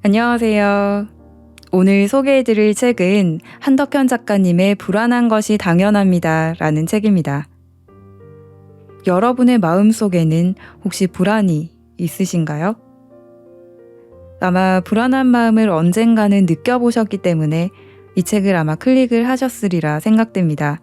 안녕하세요. 오늘 소개해드릴 책은 한덕현 작가님의 불안한 것이 당연합니다 라는 책입니다. 여러분의 마음속에는 혹시 불안이 있으신가요? 아마 불안한 마음을 언젠가는 느껴보셨기 때문에 이 책을 아마 클릭을 하셨으리라 생각됩니다.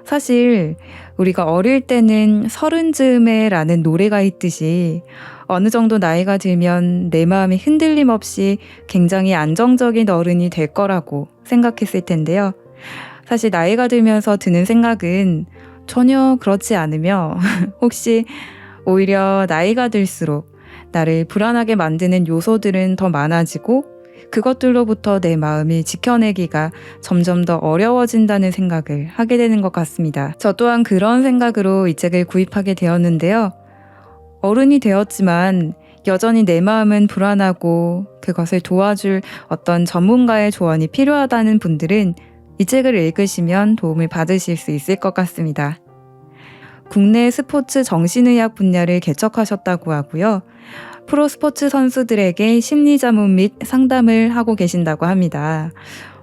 사실 우리가 어릴 때는 서른 즈음에 라는 노래가 있듯이 어느 정도 나이가 들면 내 마음이 흔들림 없이 굉장히 안정적인 어른이 될 거라고 생각했을 텐데요. 사실 나이가 들면서 드는 생각은 전혀 그렇지 않으며 혹시 오히려 나이가 들수록 나를 불안하게 만드는 요소들은 더 많아지고 그것들로부터 내 마음을 지켜내기가 점점 더 어려워진다는 생각을 하게 되는 것 같습니다. 저 또한 그런 생각으로 이 책을 구입하게 되었는데요. 어른이 되었지만 여전히 내 마음은 불안하고 그것을 도와줄 어떤 전문가의 조언이 필요하다는 분들은 이 책을 읽으시면 도움을 받으실 수 있을 것 같습니다. 국내 스포츠 정신의학 분야를 개척하셨다고 하고요. 프로스포츠 선수들에게 심리자문 및 상담을 하고 계신다고 합니다.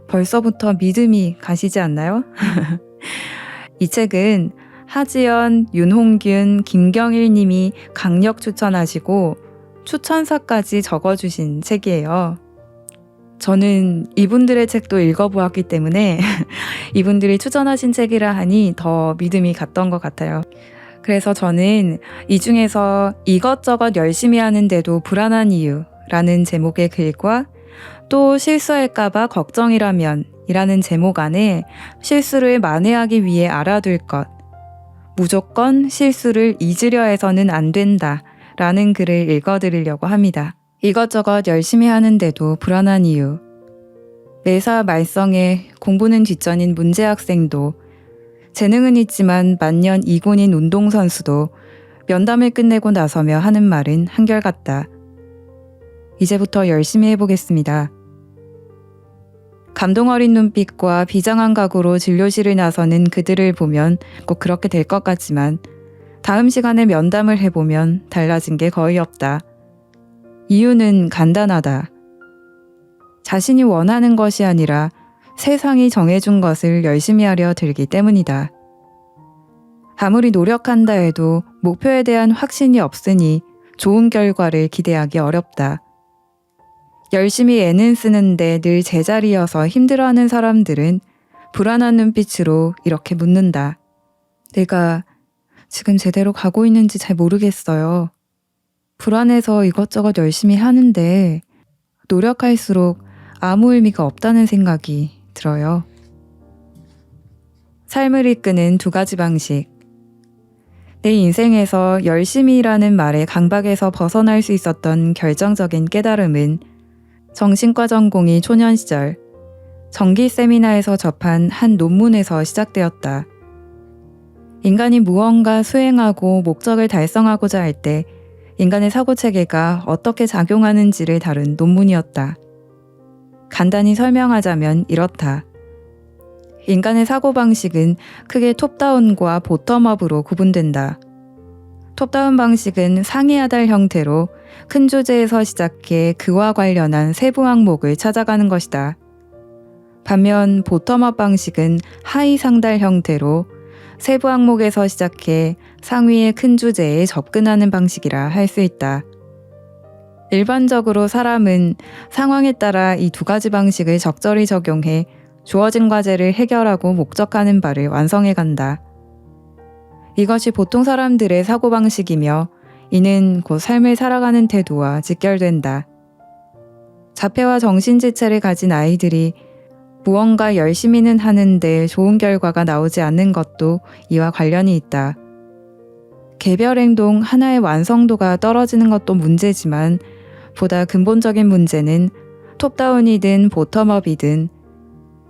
벌써부터 믿음이 가시지 않나요? 이 책은 하지연, 윤홍균, 김경일 님이 강력 추천하시고 추천사까지 적어주신 책이에요. 저는 이분들의 책도 읽어보았기 때문에 이분들이 추천하신 책이라 하니 더 믿음이 갔던 것 같아요. 그래서 저는 이 중에서 이것저것 열심히 하는데도 불안한 이유라는 제목의 글과 또 실수할까봐 걱정이라면 이라는 제목 안에 실수를 만회하기 위해 알아둘 것, 무조건 실수를 잊으려 해서는 안 된다 라는 글을 읽어드리려고 합니다. 이것저것 열심히 하는데도 불안한 이유. 매사 말썽에 공부는 뒷전인 문제 학생도 재능은 있지만 만년 이군인 운동선수도 면담을 끝내고 나서며 하는 말은 한결같다. 이제부터 열심히 해보겠습니다. 감동 어린 눈빛과 비장한 각오로 진료실을 나서는 그들을 보면 꼭 그렇게 될 것 같지만 다음 시간에 면담을 해보면 달라진 게 거의 없다. 이유는 간단하다. 자신이 원하는 것이 아니라 세상이 정해준 것을 열심히 하려 들기 때문이다. 아무리 노력한다 해도 목표에 대한 확신이 없으니 좋은 결과를 기대하기 어렵다. 열심히 애는 쓰는데 늘 제자리여서 힘들어하는 사람들은 불안한 눈빛으로 이렇게 묻는다. 내가 지금 제대로 가고 있는지 잘 모르겠어요. 불안해서 이것저것 열심히 하는데 노력할수록 아무 의미가 없다는 생각이 들어요. 삶을 이끄는 두 가지 방식. 내 인생에서 열심히라는 말의 강박에서 벗어날 수 있었던 결정적인 깨달음은 정신과 전공의 초년 시절 정기 세미나에서 접한 한 논문에서 시작되었다. 인간이 무언가 수행하고 목적을 달성하고자 할 때 인간의 사고체계가 어떻게 작용하는지를 다룬 논문이었다. 간단히 설명하자면 이렇다. 인간의 사고방식은 크게 톱다운과 보텀업으로 구분된다. 톱다운 방식은 상이하달 형태로 큰 주제에서 시작해 그와 관련한 세부 항목을 찾아가는 것이다. 반면 보텀업 방식은 하이 상달 형태로 세부 항목에서 시작해 상위의 큰 주제에 접근하는 방식이라 할 수 있다. 일반적으로 사람은 상황에 따라 이 두 가지 방식을 적절히 적용해 주어진 과제를 해결하고 목적하는 바를 완성해 간다. 이것이 보통 사람들의 사고방식이며 이는 곧 삶을 살아가는 태도와 직결된다. 자폐와 정신지체를 가진 아이들이 무언가 열심히는 하는데 좋은 결과가 나오지 않는 것도 이와 관련이 있다. 개별 행동 하나의 완성도가 떨어지는 것도 문제지만 보다 근본적인 문제는 톱다운이든 보텀업이든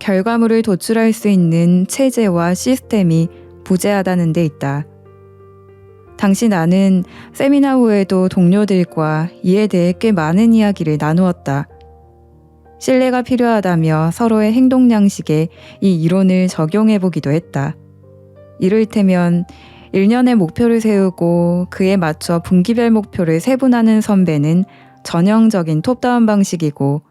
결과물을 도출할 수 있는 체제와 시스템이 부재하다는 데 있다. 당시 나는 세미나 후에도 동료들과 이에 대해 꽤 많은 이야기를 나누었다. 신뢰가 필요하다며 서로의 행동 양식에 이 이론을 적용해보기도 했다. 이를테면 1년의 목표를 세우고 그에 맞춰 분기별 목표를 세분하는 선배는 전형적인 톱다운 방식이고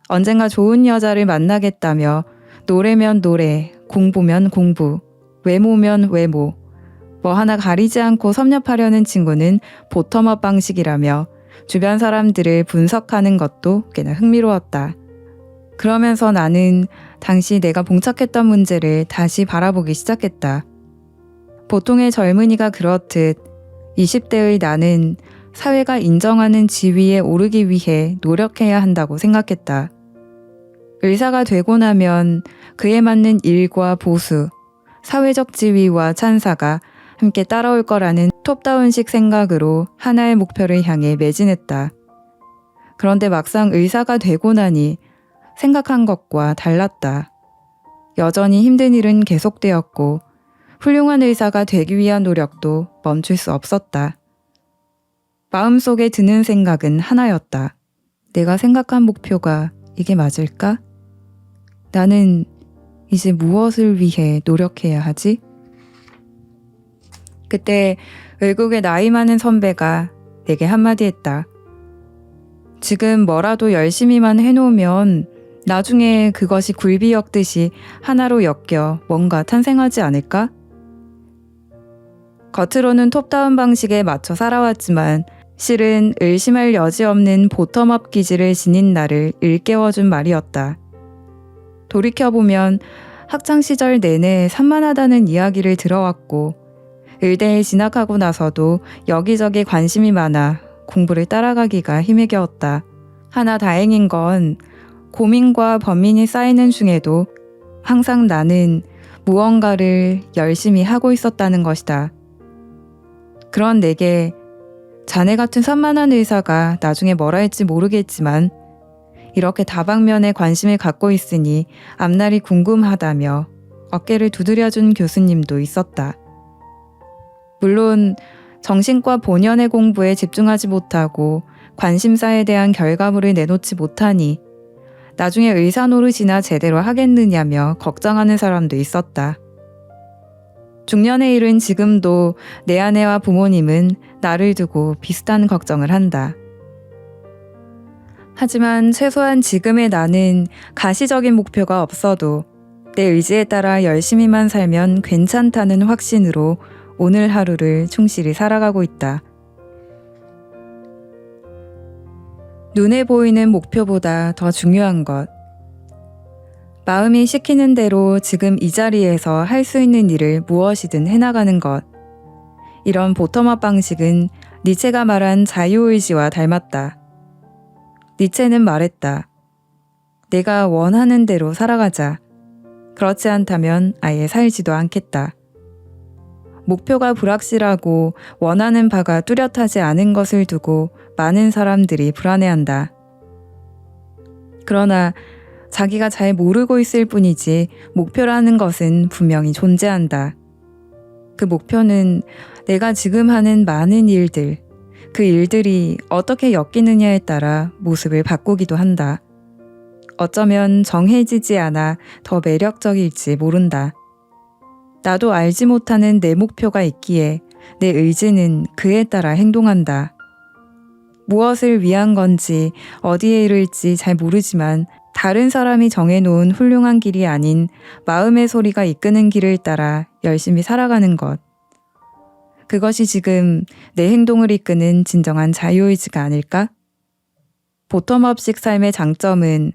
언젠가 좋은 여자를 만나겠다며 노래면 노래, 공부면 공부, 외모면 외모, 뭐 하나 가리지 않고 섭렵하려는 친구는 보텀업 방식이라며 주변 사람들을 분석하는 것도 꽤나 흥미로웠다. 그러면서 나는 당시 내가 봉착했던 문제를 다시 바라보기 시작했다. 보통의 젊은이가 그렇듯 20대의 나는 사회가 인정하는 지위에 오르기 위해 노력해야 한다고 생각했다. 의사가 되고 나면 그에 맞는 일과 보수, 사회적 지위와 찬사가 함께 따라올 거라는 톱다운식 생각으로 하나의 목표를 향해 매진했다. 그런데 막상 의사가 되고 나니 생각한 것과 달랐다. 여전히 힘든 일은 계속되었고 훌륭한 의사가 되기 위한 노력도 멈출 수 없었다. 마음속에 드는 생각은 하나였다. 내가 생각한 목표가 이게 맞을까? 나는 이제 무엇을 위해 노력해야 하지? 그때 외국의 나이 많은 선배가 내게 한마디 했다. 지금 뭐라도 열심히만 해놓으면 나중에 그것이 굴비 엮듯이 하나로 엮여 뭔가 탄생하지 않을까? 겉으로는 톱다운 방식에 맞춰 살아왔지만 실은 의심할 여지 없는 보텀업 기질을 지닌 나를 일깨워준 말이었다. 돌이켜보면 학창시절 내내 산만하다는 이야기를 들어왔고 의대에 진학하고 나서도 여기저기 관심이 많아 공부를 따라가기가 힘에 겨웠다. 하나 다행인 건 고민과 번민이 쌓이는 중에도 항상 나는 무언가를 열심히 하고 있었다는 것이다. 그런 내게 자네 같은 산만한 의사가 나중에 뭘 할지 모르겠지만 이렇게 다방면에 관심을 갖고 있으니 앞날이 궁금하다며 어깨를 두드려준 교수님도 있었다. 물론 정신과 본연의 공부에 집중하지 못하고 관심사에 대한 결과물을 내놓지 못하니 나중에 의사 노릇이나 제대로 하겠느냐며 걱정하는 사람도 있었다. 중년에 이른 지금도 내 아내와 부모님은 나를 두고 비슷한 걱정을 한다. 하지만 최소한 지금의 나는 가시적인 목표가 없어도 내 의지에 따라 열심히만 살면 괜찮다는 확신으로 오늘 하루를 충실히 살아가고 있다. 눈에 보이는 목표보다 더 중요한 것. 마음이 시키는 대로 지금 이 자리에서 할 수 있는 일을 무엇이든 해나가는 것. 이런 보텀업 방식은 니체가 말한 자유의지와 닮았다. 니체는 말했다. 내가 원하는 대로 살아가자. 그렇지 않다면 아예 살지도 않겠다. 목표가 불확실하고 원하는 바가 뚜렷하지 않은 것을 두고 많은 사람들이 불안해한다. 그러나 자기가 잘 모르고 있을 뿐이지 목표라는 것은 분명히 존재한다. 그 목표는 내가 지금 하는 많은 일들, 그 일들이 어떻게 엮이느냐에 따라 모습을 바꾸기도 한다. 어쩌면 정해지지 않아 더 매력적일지 모른다. 나도 알지 못하는 내 목표가 있기에 내 의지는 그에 따라 행동한다. 무엇을 위한 건지 어디에 이를지 잘 모르지만 다른 사람이 정해놓은 훌륭한 길이 아닌 마음의 소리가 이끄는 길을 따라 열심히 살아가는 것. 그것이 지금 내 행동을 이끄는 진정한 자유의지가 아닐까? 보텀업식 삶의 장점은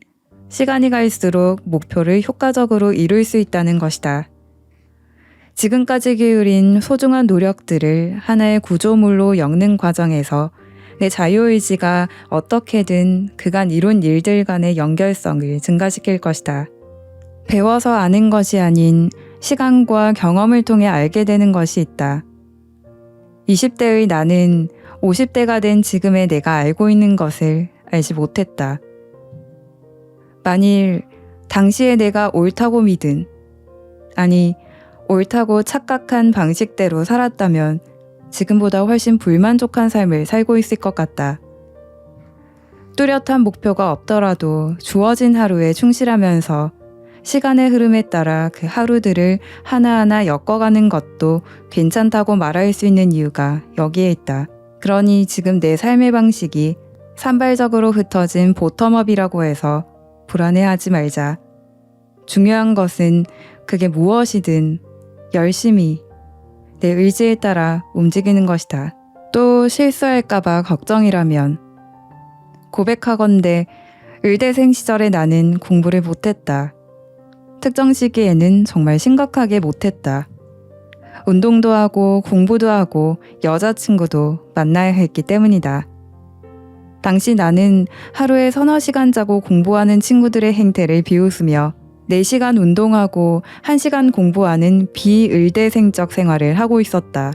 시간이 갈수록 목표를 효과적으로 이룰 수 있다는 것이다. 지금까지 기울인 소중한 노력들을 하나의 구조물로 엮는 과정에서 내 자유의지가 어떻게든 그간 이룬 일들 간의 연결성을 증가시킬 것이다. 배워서 아는 것이 아닌 시간과 경험을 통해 알게 되는 것이 있다. 20대의 나는 50대가 된 지금의 내가 알고 있는 것을 알지 못했다. 만일 당시의 내가 옳다고 믿은, 아니 옳다고 착각한 방식대로 살았다면 지금보다 훨씬 불만족한 삶을 살고 있을 것 같다. 뚜렷한 목표가 없더라도 주어진 하루에 충실하면서 시간의 흐름에 따라 그 하루들을 하나하나 엮어가는 것도 괜찮다고 말할 수 있는 이유가 여기에 있다. 그러니 지금 내 삶의 방식이 산발적으로 흩어진 보텀업이라고 해서 불안해하지 말자. 중요한 것은 그게 무엇이든 열심히 내 의지에 따라 움직이는 것이다. 또 실수할까봐 걱정이라면 고백하건대 의대생 시절에 나는 공부를 못했다. 특정 시기에는 정말 심각하게 못했다. 운동도 하고 공부도 하고 여자친구도 만나야 했기 때문이다. 당시 나는 하루에 서너 시간 자고 공부하는 친구들의 행태를 비웃으며 4시간 운동하고 1시간 공부하는 비의대생적 생활을 하고 있었다.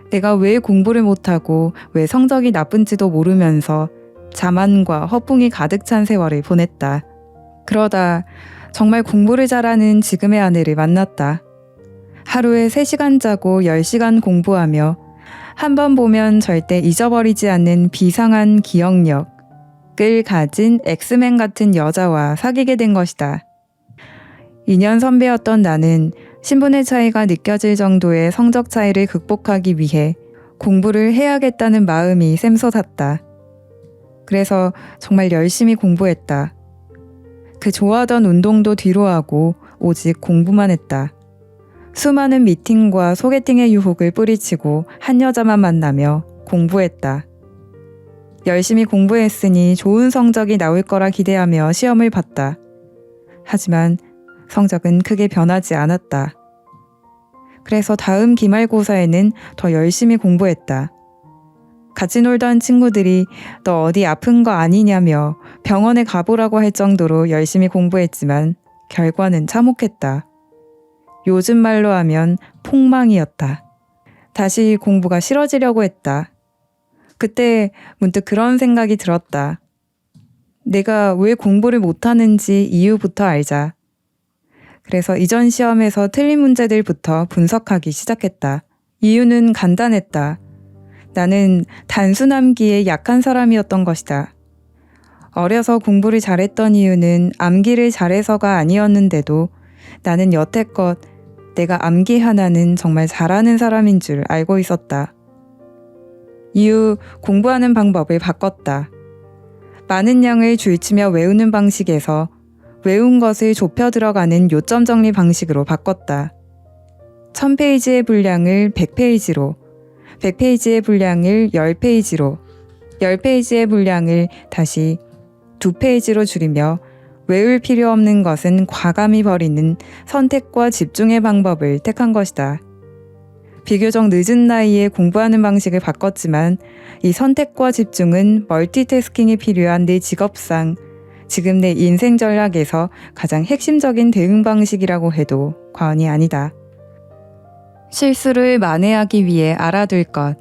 내가 왜 공부를 못하고 왜 성적이 나쁜지도 모르면서 자만과 허풍이 가득 찬 세월을 보냈다. 그러다 정말 공부를 잘하는 지금의 아내를 만났다. 하루에 3시간 자고 10시간 공부하며 한 번 보면 절대 잊어버리지 않는 비상한 기억력을 가진 엑스맨 같은 여자와 사귀게 된 것이다. 2년 선배였던 나는 신분의 차이가 느껴질 정도의 성적 차이를 극복하기 위해 공부를 해야겠다는 마음이 샘솟았다. 그래서 정말 열심히 공부했다. 그 좋아하던 운동도 뒤로 하고 오직 공부만 했다. 수많은 미팅과 소개팅의 유혹을 뿌리치고 한 여자만 만나며 공부했다. 열심히 공부했으니 좋은 성적이 나올 거라 기대하며 시험을 봤다. 하지만 성적은 크게 변하지 않았다. 그래서 다음 기말고사에는 더 열심히 공부했다. 같이 놀던 친구들이 너 어디 아픈 거 아니냐며 병원에 가보라고 할 정도로 열심히 공부했지만 결과는 참혹했다. 요즘 말로 하면 폭망이었다. 다시 공부가 싫어지려고 했다. 그때 문득 그런 생각이 들었다. 내가 왜 공부를 못하는지 이유부터 알자. 그래서 이전 시험에서 틀린 문제들부터 분석하기 시작했다. 이유는 간단했다. 나는 단순암기에 약한 사람이었던 것이다. 어려서 공부를 잘했던 이유는 암기를 잘해서가 아니었는데도 나는 여태껏 내가 암기 하나는 정말 잘하는 사람인 줄 알고 있었다. 이후 공부하는 방법을 바꿨다. 많은 양을 줄치며 외우는 방식에서 외운 것을 좁혀 들어가는 요점 정리 방식으로 바꿨다. 1000페이지의 분량을 100페이지로, 100페이지의 분량을 10페이지로, 10페이지의 분량을 다시 2페이지로 줄이며 외울 필요 없는 것은 과감히 버리는 선택과 집중의 방법을 택한 것이다. 비교적 늦은 나이에 공부하는 방식을 바꿨지만 이 선택과 집중은 멀티태스킹이 필요한 내 직업상, 지금 내 인생 전략에서 가장 핵심적인 대응 방식이라고 해도 과언이 아니다. 실수를 만회하기 위해 알아둘 것.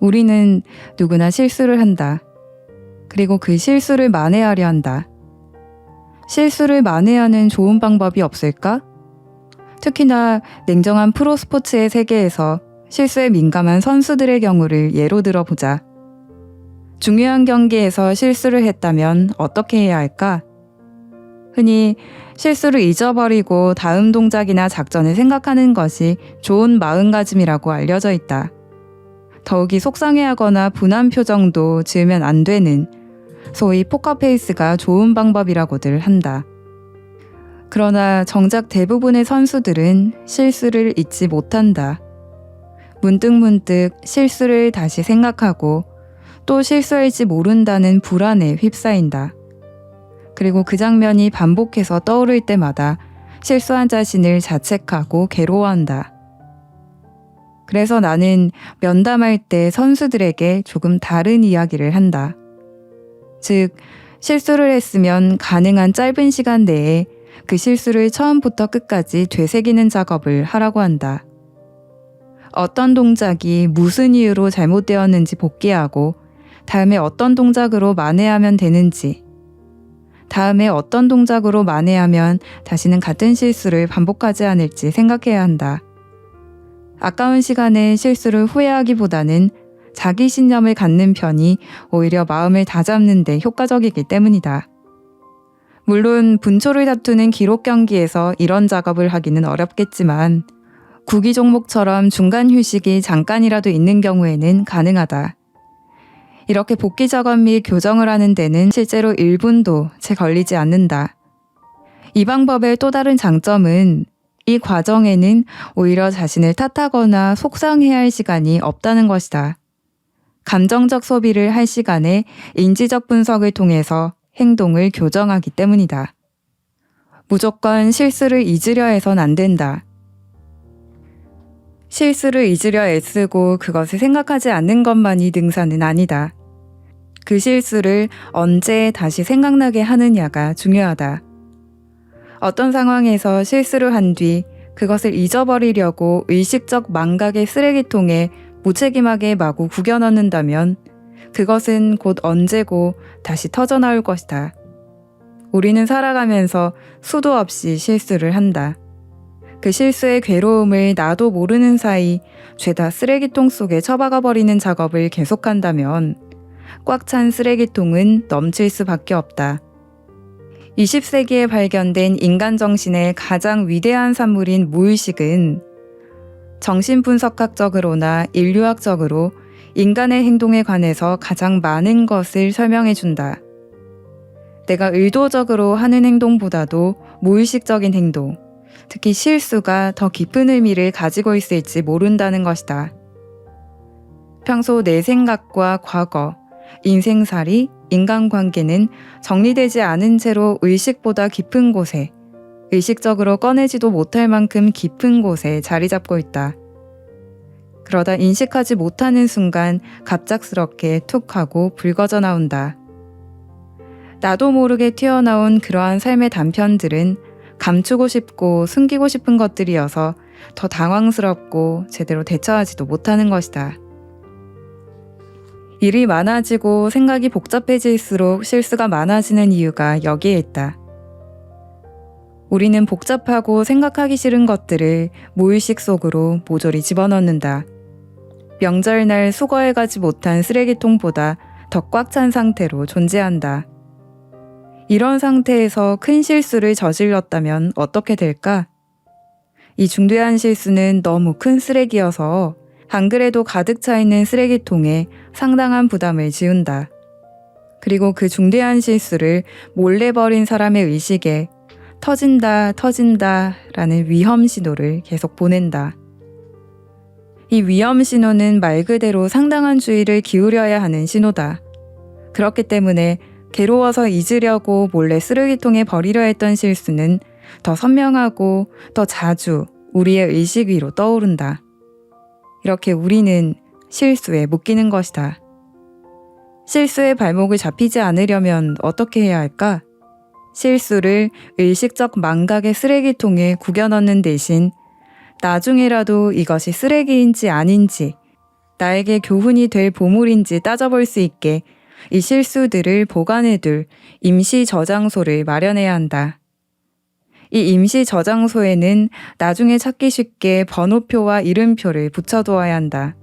우리는 누구나 실수를 한다. 그리고 그 실수를 만회하려 한다. 실수를 만회하는 좋은 방법이 없을까? 특히나 냉정한 프로스포츠의 세계에서 실수에 민감한 선수들의 경우를 예로 들어보자. 중요한 경기에서 실수를 했다면 어떻게 해야 할까? 흔히 실수를 잊어버리고 다음 동작이나 작전을 생각하는 것이 좋은 마음가짐이라고 알려져 있다. 더욱이 속상해하거나 분한 표정도 지으면 안 되는 소위 포커페이스가 좋은 방법이라고들 한다. 그러나 정작 대부분의 선수들은 실수를 잊지 못한다. 문득문득 실수를 다시 생각하고 또 실수할지 모른다는 불안에 휩싸인다. 그리고 그 장면이 반복해서 떠오를 때마다 실수한 자신을 자책하고 괴로워한다. 그래서 나는 면담할 때 선수들에게 조금 다른 이야기를 한다. 즉, 실수를 했으면 가능한 짧은 시간 내에 그 실수를 처음부터 끝까지 되새기는 작업을 하라고 한다. 어떤 동작이 무슨 이유로 잘못되었는지 복기하고 다음에 어떤 동작으로 만회하면 되는지, 다음에 어떤 동작으로 만회하면 다시는 같은 실수를 반복하지 않을지 생각해야 한다. 아까운 시간에 실수를 후회하기보다는 자기 신념을 갖는 편이 오히려 마음을 다잡는 데 효과적이기 때문이다. 물론 분초를 다투는 기록 경기에서 이런 작업을 하기는 어렵겠지만 구기 종목처럼 중간 휴식이 잠깐이라도 있는 경우에는 가능하다. 이렇게 복귀 작업 및 교정을 하는 데는 실제로 1분도 채 걸리지 않는다. 이 방법의 또 다른 장점은 이 과정에는 오히려 자신을 탓하거나 속상해야 할 시간이 없다는 것이다. 감정적 소비를 할 시간에 인지적 분석을 통해서 행동을 교정하기 때문이다. 무조건 실수를 잊으려 해선 안 된다. 실수를 잊으려 애쓰고 그것을 생각하지 않는 것만이 능사는 아니다. 그 실수를 언제 다시 생각나게 하느냐가 중요하다. 어떤 상황에서 실수를 한 뒤 그것을 잊어버리려고 의식적 망각의 쓰레기통에 무책임하게 마구 구겨 넣는다면 그것은 곧 언제고 다시 터져나올 것이다. 우리는 살아가면서 수도 없이 실수를 한다. 그 실수의 괴로움을 나도 모르는 사이 죄다 쓰레기통 속에 처박아 버리는 작업을 계속한다면 꽉 찬 쓰레기통은 넘칠 수밖에 없다. 20세기에 발견된 인간 정신의 가장 위대한 산물인 무의식은 정신분석학적으로나 인류학적으로 인간의 행동에 관해서 가장 많은 것을 설명해준다. 내가 의도적으로 하는 행동보다도 무의식적인 행동, 특히 실수가 더 깊은 의미를 가지고 있을지 모른다는 것이다. 평소 내 생각과 과거, 인생살이, 인간관계는 정리되지 않은 채로 의식보다 깊은 곳에, 의식적으로 꺼내지도 못할 만큼 깊은 곳에 자리 잡고 있다. 그러다 인식하지 못하는 순간 갑작스럽게 툭 하고 불거져 나온다. 나도 모르게 튀어나온 그러한 삶의 단편들은 감추고 싶고 숨기고 싶은 것들이어서 더 당황스럽고 제대로 대처하지도 못하는 것이다. 일이 많아지고 생각이 복잡해질수록 실수가 많아지는 이유가 여기에 있다. 우리는 복잡하고 생각하기 싫은 것들을 무의식 속으로 모조리 집어넣는다. 명절날 수거해가지 못한 쓰레기통보다 더 꽉 찬 상태로 존재한다. 이런 상태에서 큰 실수를 저질렀다면 어떻게 될까? 이 중대한 실수는 너무 큰 쓰레기여서 안 그래도 가득 차 있는 쓰레기통에 상당한 부담을 지운다. 그리고 그 중대한 실수를 몰래 버린 사람의 의식에 터진다 라는 위험 신호를 계속 보낸다. 이 위험 신호는 말 그대로 상당한 주의를 기울여야 하는 신호다. 그렇기 때문에 괴로워서 잊으려고 몰래 쓰레기통에 버리려 했던 실수는 더 선명하고 더 자주 우리의 의식 위로 떠오른다. 이렇게 우리는 실수에 묶이는 것이다. 실수의 발목을 잡히지 않으려면 어떻게 해야 할까? 실수를 의식적 망각의 쓰레기통에 구겨 넣는 대신 나중에라도 이것이 쓰레기인지 아닌지, 나에게 교훈이 될 보물인지 따져볼 수 있게 이 실수들을 보관해둘 임시 저장소를 마련해야 한다. 이 임시 저장소에는 나중에 찾기 쉽게 번호표와 이름표를 붙여두어야 한다.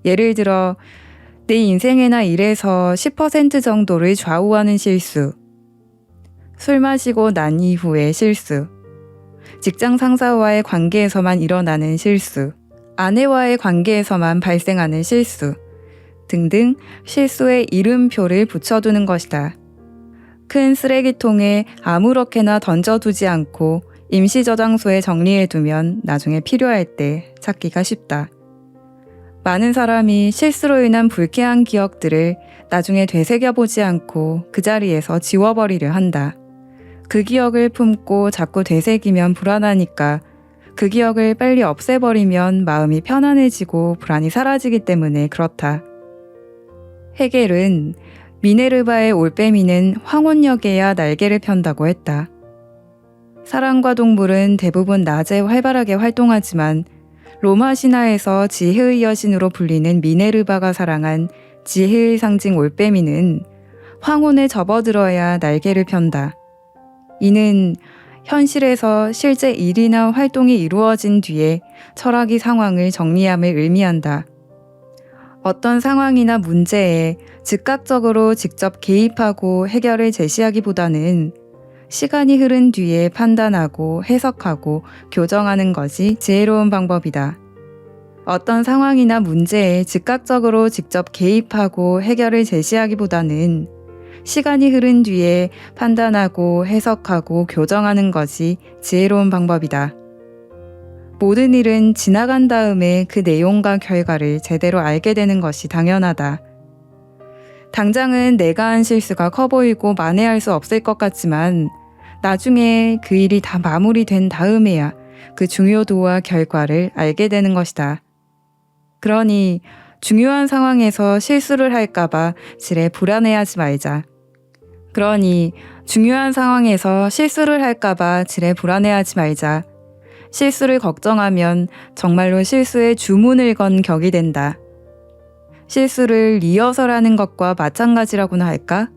예를 들어 내 인생이나 일에서 10% 정도를 좌우하는 실수, 술 마시고 난 이후의 실수, 직장 상사와의 관계에서만 일어나는 실수, 아내와의 관계에서만 발생하는 실수 등등 실수의 이름표를 붙여두는 것이다. 큰 쓰레기통에 아무렇게나 던져두지 않고 임시 저장소에 정리해두면 나중에 필요할 때 찾기가 쉽다. 많은 사람이 실수로 인한 불쾌한 기억들을 나중에 되새겨보지 않고 그 자리에서 지워버리려 한다. 그 기억을 품고 자꾸 되새기면 불안하니까 그 기억을 빨리 없애버리면 마음이 편안해지고 불안이 사라지기 때문에 그렇다. 헤겔은 미네르바의 올빼미는 황혼역에야 날개를 편다고 했다. 사람과 동물은 대부분 낮에 활발하게 활동하지만 로마 신화에서 지혜의 여신으로 불리는 미네르바가 사랑한 지혜의 상징 올빼미는 황혼에 접어들어야 날개를 편다. 이는 현실에서 실제 일이나 활동이 이루어진 뒤에 철학이 상황을 정리함을 의미한다. 어떤 상황이나 문제에 즉각적으로 직접 개입하고 해결을 제시하기보다는 시간이 흐른 뒤에 판단하고 해석하고 교정하는 것이 지혜로운 방법이다. 어떤 상황이나 문제에 즉각적으로 직접 개입하고 해결을 제시하기보다는 시간이 흐른 뒤에 판단하고 해석하고 교정하는 것이 지혜로운 방법이다. 모든 일은 지나간 다음에 그 내용과 결과를 제대로 알게 되는 것이 당연하다. 당장은 내가 한 실수가 커 보이고 만회할 수 없을 것 같지만 나중에 그 일이 다 마무리된 다음에야 그 중요도와 결과를 알게 되는 것이다. 그러니 중요한 상황에서 실수를 할까봐 지레 불안해하지 말자. 실수를 걱정하면 정말로 실수에 주문을 건 격이 된다. 실수를 리허설하는 것과 마찬가지라고나 할까?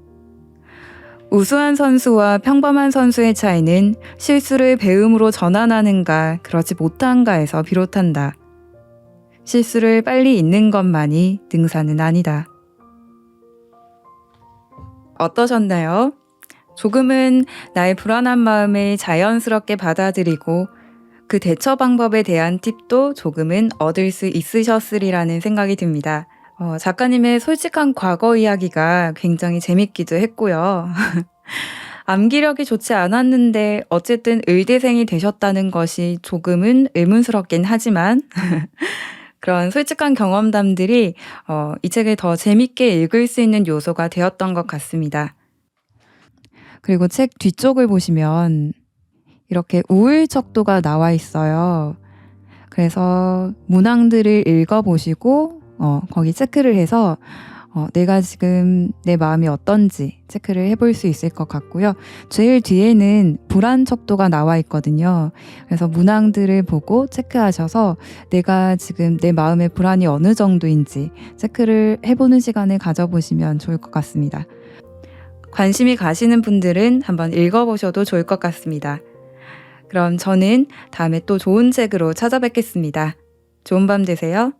우수한 선수와 평범한 선수의 차이는 실수를 배움으로 전환하는가 그러지 못한가에서 비롯한다. 실수를 빨리 잊는 것만이 능사는 아니다. 어떠셨나요? 조금은 나의 불안한 마음을 자연스럽게 받아들이고 그 대처 방법에 대한 팁도 조금은 얻을 수 있으셨으리라는 생각이 듭니다. 작가님의 솔직한 과거 이야기가 굉장히 재밌기도 했고요. 암기력이 좋지 않았는데 어쨌든 의대생이 되셨다는 것이 조금은 의문스럽긴 하지만 그런 솔직한 경험담들이 이 책을 더 재밌게 읽을 수 있는 요소가 되었던 것 같습니다. 그리고 책 뒤쪽을 보시면 이렇게 우울척도가 나와 있어요. 그래서 문항들을 읽어보시고 거기 체크를 해서 내가 지금 내 마음이 어떤지 체크를 해볼 수 있을 것 같고요. 제일 뒤에는 불안 척도가 나와 있거든요. 그래서 문항들을 보고 체크하셔서 내가 지금 내 마음의 불안이 어느 정도인지 체크를 해보는 시간을 가져보시면 좋을 것 같습니다. 관심이 가시는 분들은 한번 읽어보셔도 좋을 것 같습니다. 그럼 저는 다음에 또 좋은 책으로 찾아뵙겠습니다. 좋은 밤 되세요.